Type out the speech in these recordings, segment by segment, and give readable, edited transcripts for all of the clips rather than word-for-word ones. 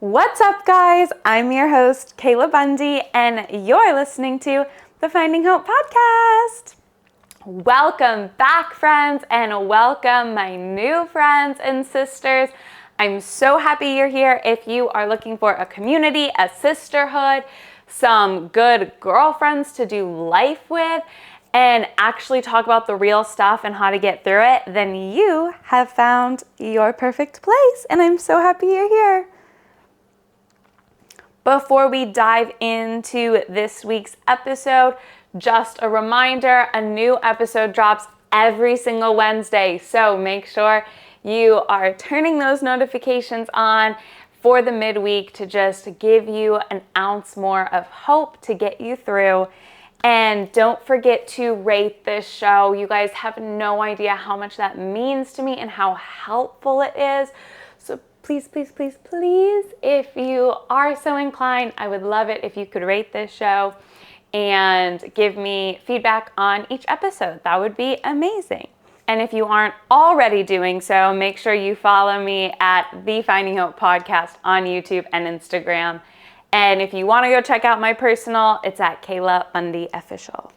What's up, guys? I'm your host, Kayla Bundy, and you're listening to the Finding Hope podcast. Welcome back, friends, and welcome my new friends and sisters. I'm so happy you're here. If you are looking for a community, a sisterhood, some good girlfriends to do life with, and actually talk about the real stuff and how to get through it, then you have found your perfect place, and I'm so happy you're here. Before we dive into this week's episode, just a reminder, a new episode drops every single Wednesday. So make sure you are turning those notifications on for the midweek to just give you an ounce more of hope to get you through. And don't forget to rate this show. You guys have no idea how much that means to me and how helpful it is. So please, please, please, please, if you are so inclined, I would love it if you could rate this show and give me feedback on each episode. That would be amazing. And if you aren't already doing so, make sure you follow me at the Finding Hope podcast on YouTube and Instagram. And if you want to go check out my personal, it's at Kayla Bundy Official.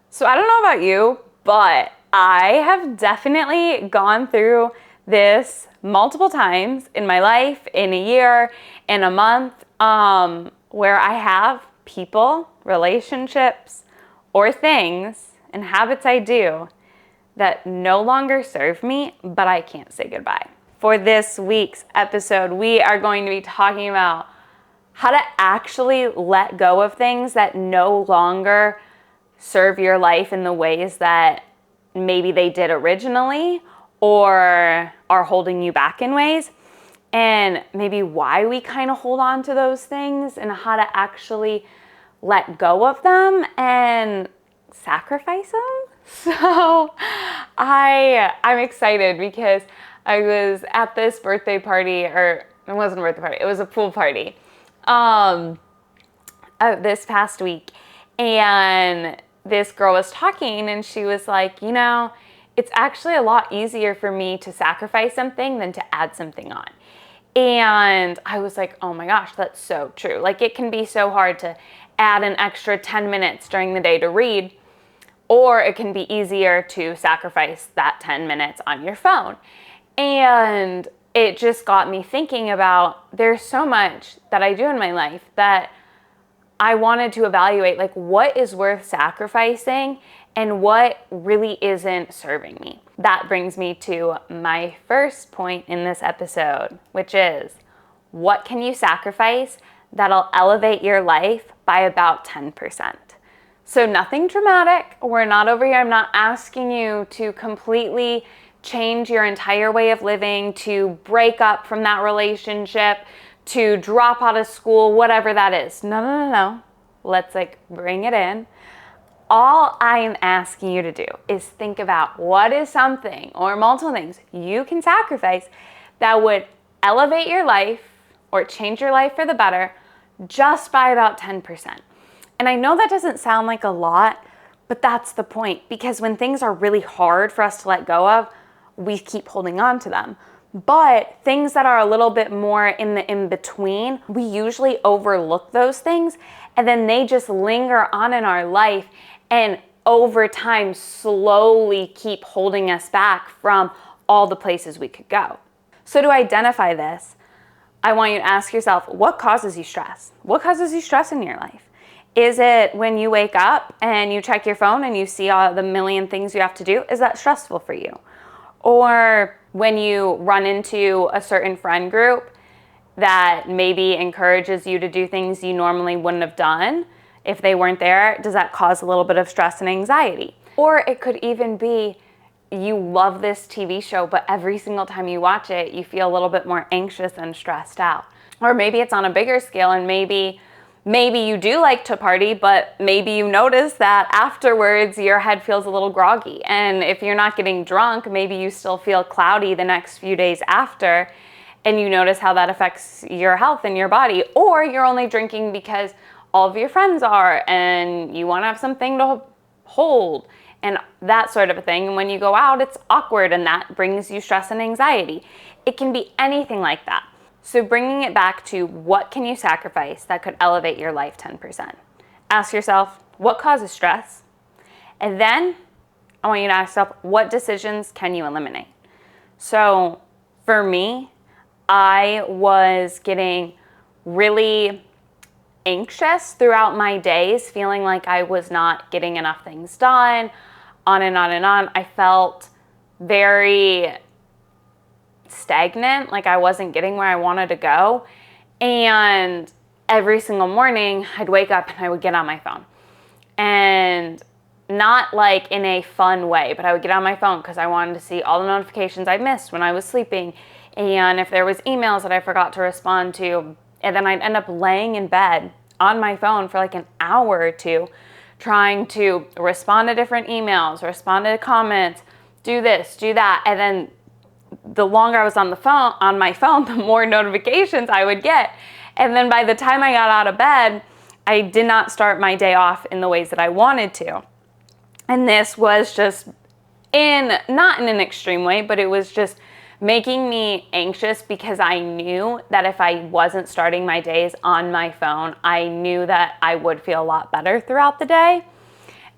So I don't know about you, but I have definitely gone through this multiple times in my life, in a year, in a month, where I have people, relationships, or things and habits I do that no longer serve me, but I can't say goodbye. For this week's episode, we are going to be talking about how to actually let go of things that no longer serve your life in the ways that maybe they did originally, or are holding you back in ways, and maybe why we kind of hold on to those things and how to actually let go of them and sacrifice them. So I'm excited because I was at this birthday party, or it wasn't a birthday party, it was a pool party this past week, and this girl was talking and she was like, it's actually a lot easier for me to sacrifice something than to add something on. And I was like, oh my gosh, that's so true. Like, it can be so hard to add an extra 10 minutes during the day to read, or it can be easier to sacrifice that 10 minutes on your phone. And it just got me thinking about, there's so much that I do in my life that I wanted to evaluate, like, what is worth sacrificing and what really isn't serving me. That brings me to my first point in this episode, which is, what can you sacrifice that'll elevate your life by about 10%? So nothing dramatic. We're not over here. I'm not asking you to completely change your entire way of living, to break up from that relationship, to drop out of school, whatever that is. No. Let's bring it in. All I am asking you to do is think about what is something or multiple things you can sacrifice that would elevate your life or change your life for the better just by about 10%. And I know that doesn't sound like a lot, but that's the point, because when things are really hard for us to let go of, we keep holding on to them. But things that are a little bit more in the in-between, we usually overlook those things, and then they just linger on in our life, and over time slowly keep holding us back from all the places we could go. So to identify this, I want you to ask yourself, what causes you stress? What causes you stress in your life? Is it when you wake up and you check your phone and you see all the million things you have to do? Is that stressful for you? Or when you run into a certain friend group that maybe encourages you to do things you normally wouldn't have done if they weren't there, does that cause a little bit of stress and anxiety? Or it could even be you love this TV show, but every single time you watch it, you feel a little bit more anxious and stressed out. Or maybe it's on a bigger scale, and maybe you do like to party, but maybe you notice that afterwards your head feels a little groggy. And if you're not getting drunk, maybe you still feel cloudy the next few days after, and you notice how that affects your health and your body. Or you're only drinking because all of your friends are and you want to have something to hold and that sort of a thing. And when you go out, it's awkward, and that brings you stress and anxiety. It can be anything like that. So bringing it back to what can you sacrifice that could elevate your life 10%? Ask yourself, what causes stress? And then I want you to ask yourself, what decisions can you eliminate? So for me, I was getting really anxious throughout my days, feeling like I was not getting enough things done, on and on and on. I felt very stagnant, like I wasn't getting where I wanted to go. And every single morning, I'd wake up and I would get on my phone. And not like in a fun way, but I would get on my phone because I wanted to see all the notifications I missed when I was sleeping, and if there was emails that I forgot to respond to. And then I'd end up laying in bed on my phone for like an hour or two, trying to respond to different emails, respond to comments, do this, do that. And then the longer I was on my phone, the more notifications I would get. And then by the time I got out of bed, I did not start my day off in the ways that I wanted to. And this was just not in an extreme way, but it was just making me anxious because I knew that if I wasn't starting my days on my phone, I knew that I would feel a lot better throughout the day.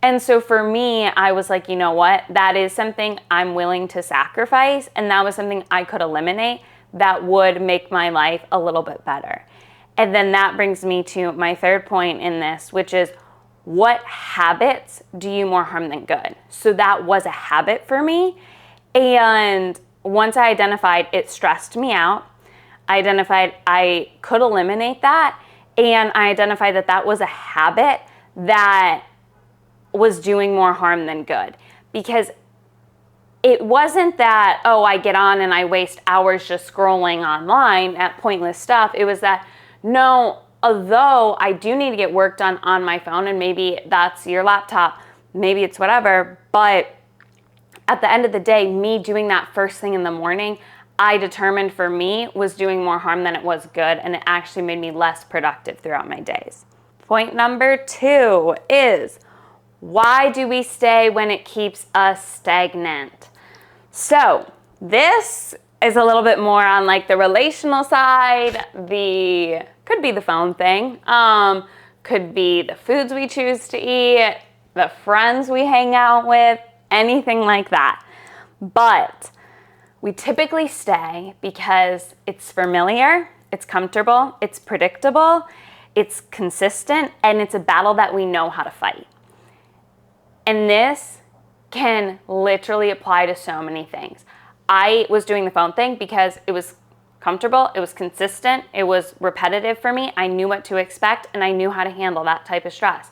And so for me, I was like, you know what? That is something I'm willing to sacrifice. And that was something I could eliminate that would make my life a little bit better. And then that brings me to my third point in this, which is, what habits do you more harm than good? So that was a habit for me. And once I identified it stressed me out, I identified I could eliminate that, and I identified that that was a habit that was doing more harm than good. Because it wasn't that, oh, I get on and I waste hours just scrolling online at pointless stuff. It was that, no, although I do need to get work done on my phone, and maybe that's your laptop, maybe it's whatever, but at the end of the day, me doing that first thing in the morning, I determined for me was doing more harm than it was good, and it actually made me less productive throughout my days. Point number 2 is, why do we stay when it keeps us stagnant? So this is a little bit more on like the relational side, could be the phone thing, could be the foods we choose to eat, the friends we hang out with, anything like that. But we typically stay because it's familiar, it's comfortable, it's predictable, it's consistent, and it's a battle that we know how to fight. And this can literally apply to so many things. I was doing the phone thing because it was comfortable, it was consistent, it was repetitive for me. I knew what to expect, and I knew how to handle that type of stress.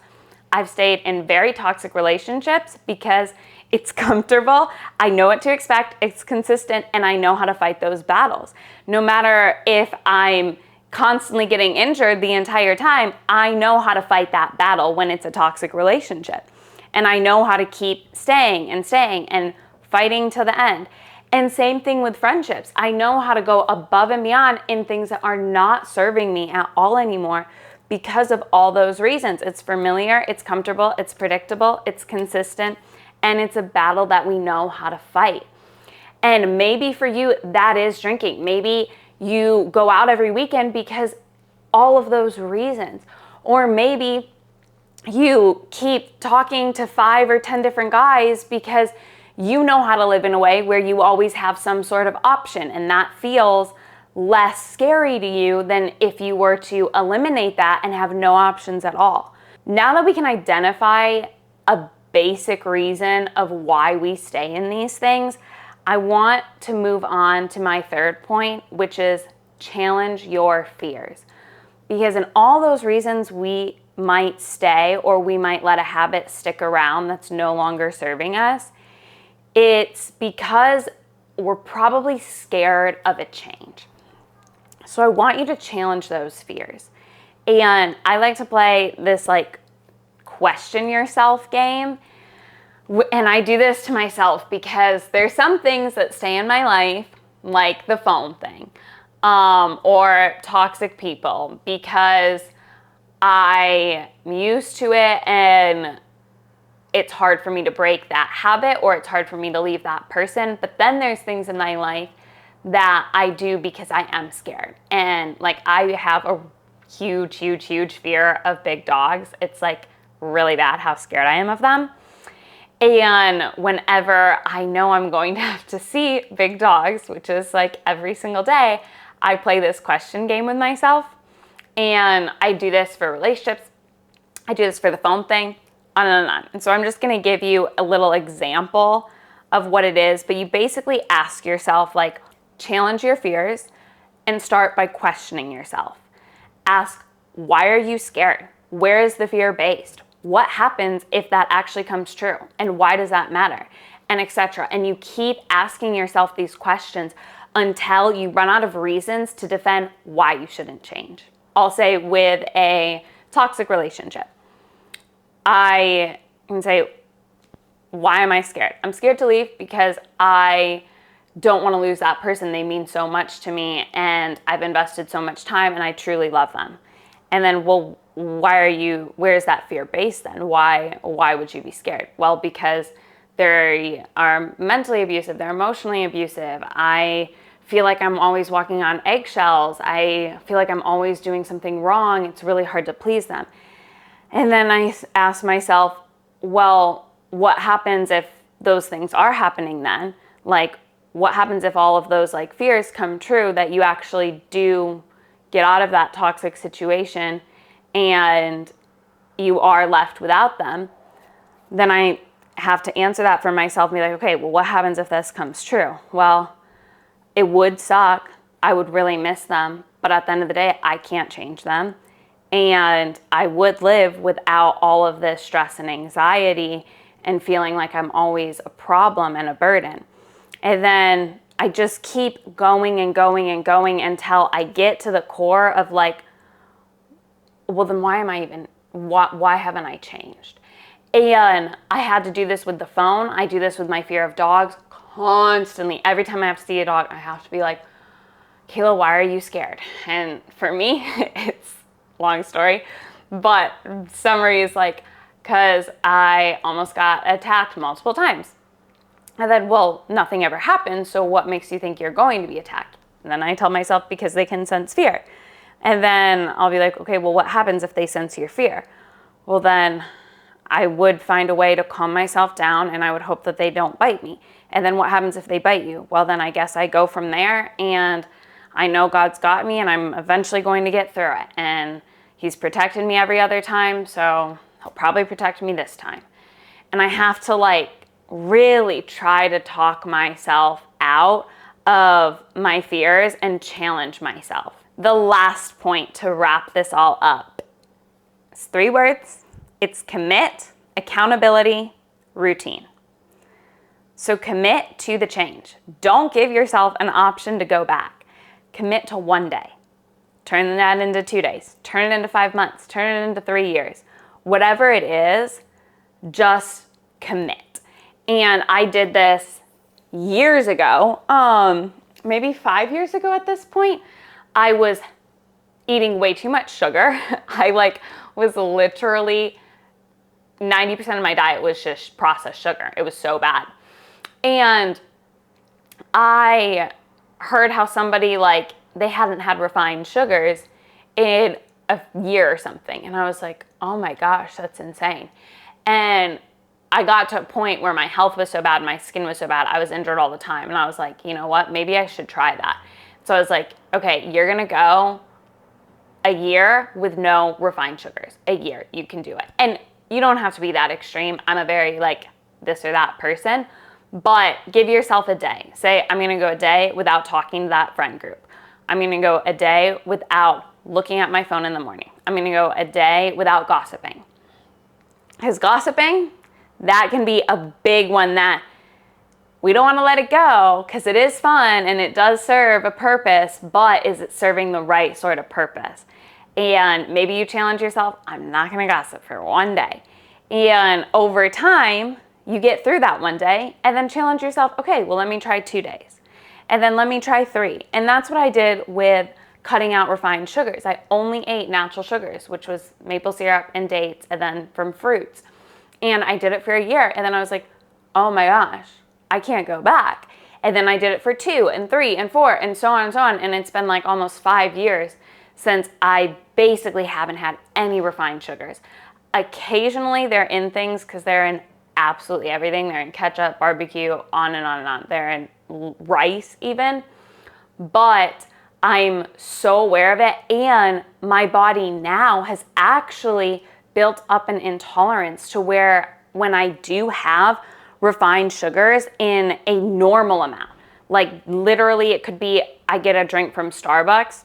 I've stayed in very toxic relationships because it's comfortable, I know what to expect, it's consistent, and I know how to fight those battles. No matter if I'm constantly getting injured the entire time, I know how to fight that battle when it's a toxic relationship. And I know how to keep staying and fighting to the end. And same thing with friendships. I know how to go above and beyond in things that are not serving me at all anymore because of all those reasons. It's familiar, it's comfortable, it's predictable, it's consistent, and it's a battle that we know how to fight. And maybe for you, that is drinking. Maybe you go out every weekend because all of those reasons. Or maybe you keep talking to 5 or 10 different guys because you know how to live in a way where you always have some sort of option, and that feels less scary to you than if you were to eliminate that and have no options at all. Now that we can identify a basic reason of why we stay in these things, I want to move on to my third point, which is challenge your fears. Because in all those reasons we might stay, or we might let a habit stick around that's no longer serving us, it's because we're probably scared of a change. So I want you to challenge those fears. And I like to play this like question yourself game. And I do this to myself because there's some things that stay in my life, like the phone thing, or toxic people, because I'm used to it and it's hard for me to break that habit, or it's hard for me to leave that person. But then there's things in my life that I do because I am scared. And like, I have a huge, huge, huge fear of big dogs. It's like really bad how scared I am of them. And whenever I know I'm going to have to see big dogs, which is like every single day, I play this question game with myself. And I do this for relationships. I do this for the phone thing, on and on. And so I'm just going to give you a little example of what it is. But you basically ask yourself, like, challenge your fears and start by questioning yourself. Ask, why are you scared? Where is the fear based? What happens if that actually comes true? And why does that matter? And etc. And you keep asking yourself these questions until you run out of reasons to defend why you shouldn't change. I'll say with a toxic relationship, I can say, why am I scared? I'm scared to leave because I don't want to lose that person. They mean so much to me and I've invested so much time and I truly love them. And then, well, where's that fear based then? Why would you be scared? Well, because they are mentally abusive, they're emotionally abusive. I feel like I'm always walking on eggshells. I feel like I'm always doing something wrong. It's really hard to please them. And then I ask myself, well, what happens if those things are happening then? Like, what happens if all of those like fears come true, that you actually do get out of that toxic situation and you are left without them? Then I have to answer that for myself and be like, okay, well, what happens if this comes true? Well, it would suck. I would really miss them. But at the end of the day, I can't change them. And I would live without all of this stress and anxiety and feeling like I'm always a problem and a burden. And then I just keep going and going and going until I get to the core of like, well, then why haven't I changed? And I had to do this with the phone. I do this with my fear of dogs constantly. Every time I have to see a dog, I have to be like, Kayla, why are you scared? And for me, it's a long story, but summary is like, because I almost got attacked multiple times. And then, well, nothing ever happened, so what makes you think you're going to be attacked? And then I tell myself, because they can sense fear. And then I'll be like, okay, well, what happens if they sense your fear? Well, then I would find a way to calm myself down and I would hope that they don't bite me. And then what happens if they bite you? Well, then I guess I go from there and I know God's got me and I'm eventually going to get through it. And He's protected me every other time, so He'll probably protect me this time. And I have to like really try to talk myself out of my fears and challenge myself. The last point to wrap this all up is 3 words. It's commit, accountability, routine. So commit to the change. Don't give yourself an option to go back. Commit to 1 day. Turn that into 2 days. Turn it into 5 months. Turn it into 3 years. Whatever it is, just commit. And I did this years ago, maybe 5 years ago at this point. I was eating way too much sugar. I was literally 90% of my diet was just processed sugar. It was so bad. And I heard how somebody they hadn't had refined sugars in a year or something. And I was like, oh my gosh, that's insane. And I got to a point where my health was so bad, my skin was so bad, I was injured all the time. And I was like, you know what, maybe I should try that. So I was like, okay, you're gonna go a year with no refined sugars. A year, you can do it. And you don't have to be that extreme. I'm a very this or that person, but give yourself a day. Say, I'm gonna go a day without talking to that friend group. I'm gonna go a day without looking at my phone in the morning. I'm gonna go a day without gossiping. Because gossiping, that can be a big one that we don't want to let it go because it is fun and it does serve a purpose, but is it serving the right sort of purpose? And maybe you challenge yourself, I'm not going to gossip for 1 day. And over time, you get through that 1 day and then challenge yourself, okay, well, let me try 2 days. And then let me try 3. And that's what I did with cutting out refined sugars. I only ate natural sugars, which was maple syrup and dates and then from fruits. And I did it for a year. And then I was like, oh my gosh, I can't go back. And then I did it for 2 and 3 and 4 and so on and so on. And it's been like almost 5 years since I basically haven't had any refined sugars. Occasionally they're in things because they're in absolutely everything. They're in ketchup, barbecue, on and on and on. They're in rice even. But I'm so aware of it, and my body now has actually built up an intolerance to where when I do have refined sugars in a normal amount, like literally it could be I get a drink from Starbucks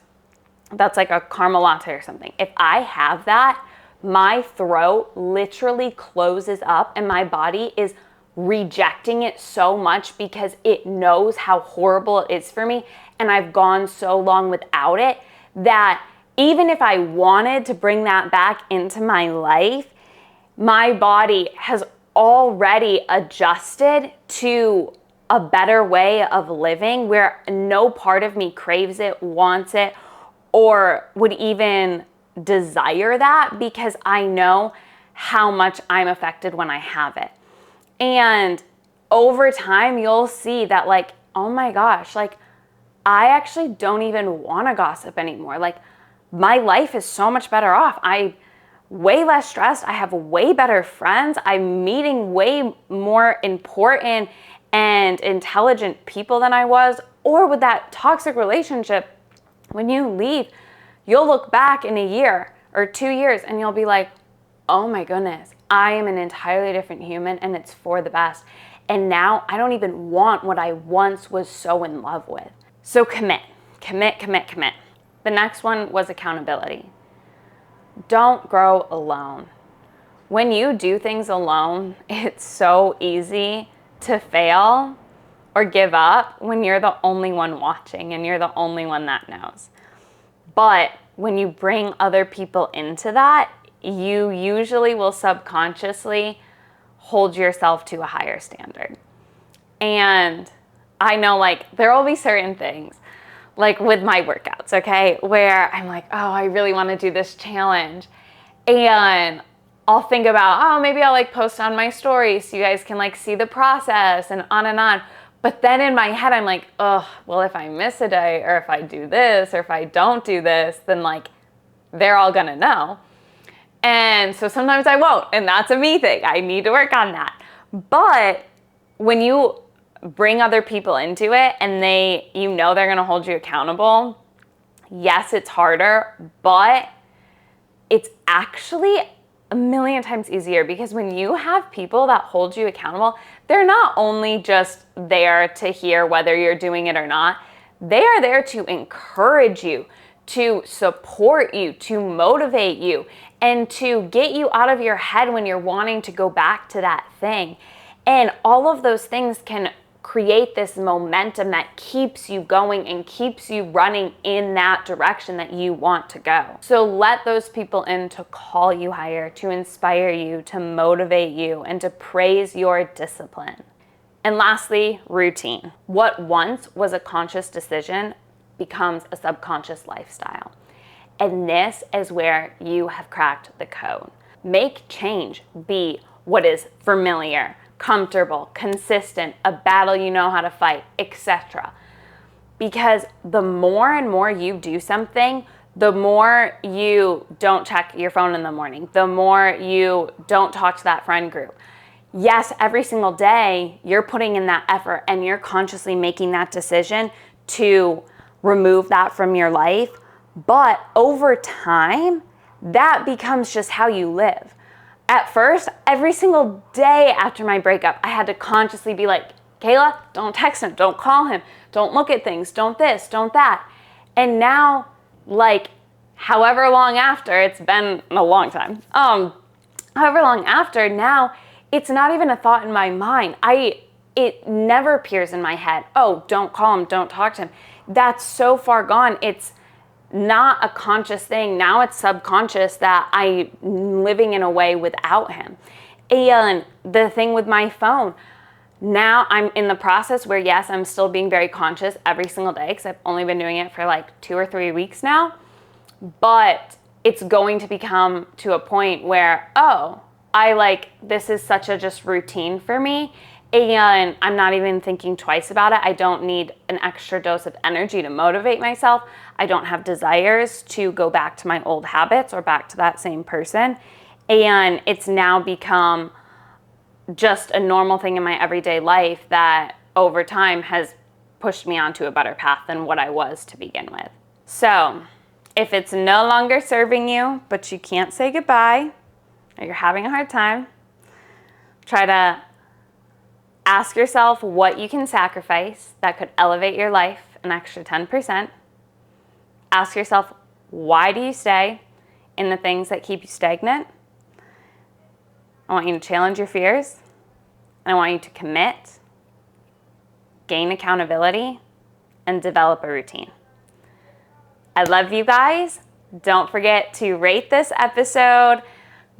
that's like a caramel latte or something. If I have that, my throat literally closes up and my body is rejecting it so much because it knows how horrible it is for me, and I've gone so long without it that even if I wanted to bring that back into my life, my body has already adjusted to a better way of living where no part of me craves it, wants it, or would even desire that, because I know how much I'm affected when I have it. And over time, you'll see that, like, oh my gosh, like, I actually don't even want to gossip anymore. Like, my life is so much better off. I'm way less stressed. I have way better friends. I'm meeting way more important and intelligent people than I was. Or with that toxic relationship, when you leave, you'll look back in a year or 2 years and you'll be like, oh my goodness, I am an entirely different human, and it's for the best. And now I don't even want what I once was so in love with. So commit. The next one was accountability. Don't grow alone. When you do things alone, it's so easy to fail or give up when you're the only one watching and you're the only one that knows. But when you bring other people into that, you usually will subconsciously hold yourself to a higher standard. And I know, like, there will be certain things, like with my workouts, okay, where I'm like, oh, I really want to do this challenge. And I'll think about, oh, maybe I'll like post on my story so you guys can like see the process and on and on. But then in my head, I'm like, oh, well, if I miss a day or if I do this or if I don't do this, then like they're all gonna know. And so sometimes I won't, and that's a me thing. I need to work on that. But when you bring other people into it and you know they're gonna hold you accountable, yes, it's harder, but it's actually a million times easier, because when you have people that hold you accountable, they're not only just there to hear whether you're doing it or not, they are there to encourage you, to support you, to motivate you, and to get you out of your head when you're wanting to go back to that thing. And all of those things can create this momentum that keeps you going and keeps you running in that direction that you want to go. So let those people in to call you higher, to inspire you, to motivate you, and to praise your discipline. And lastly, routine. What once was a conscious decision becomes a subconscious lifestyle. And this is where you have cracked the code. Make change be what is familiar, comfortable, consistent, a battle you know how to fight, etc. Because the more and more you do something, the more you don't check your phone in the morning, the more you don't talk to that friend group. Yes, every single day you're putting in that effort and you're consciously making that decision to remove that from your life, but over time, that becomes just how you live. At first, every single day after my breakup, I had to consciously be like, Kayla, don't text him, don't call him, don't look at things, don't this, don't that. And now, like, however long after, it's been a long time, however long after, now it's not even a thought in my mind. It never appears in my head, oh, don't call him, don't talk to him. That's so far gone. It's not a conscious thing. Now it's subconscious that I'm living in a way without him. And the thing with my phone, now I'm in the process where, yes, I'm still being very conscious every single day, because I've only been doing it for like 2 or 3 weeks now. But it's going to become to a point where, oh, this is such a just routine for me. and I'm not even thinking twice about it. I don't need an extra dose of energy to motivate myself. I don't have desires to go back to my old habits or back to that same person. And it's now become just a normal thing in my everyday life that over time has pushed me onto a better path than what I was to begin with. So if it's no longer serving you, but you can't say goodbye, or you're having a hard time, try to ask yourself what you can sacrifice that could elevate your life an extra 10%. Ask yourself, why do you stay in the things that keep you stagnant? I want you to challenge your fears, and I want you to commit, gain accountability, and develop a routine. I love you guys. Don't forget to rate this episode.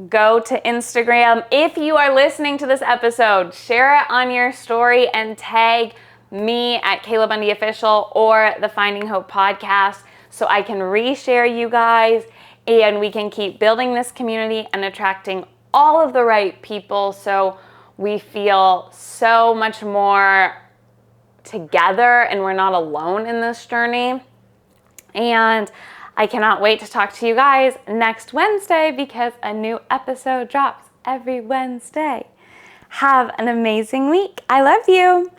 Go to Instagram. If you are listening to this episode, share it on your story and tag me at Kayla Bundy Official or the Finding Hope podcast so I can reshare you guys and we can keep building this community and attracting all of the right people so we feel so much more together and we're not alone in this journey. And I cannot wait to talk to you guys next Wednesday because a new episode drops every Wednesday. Have an amazing week. I love you.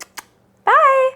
Bye.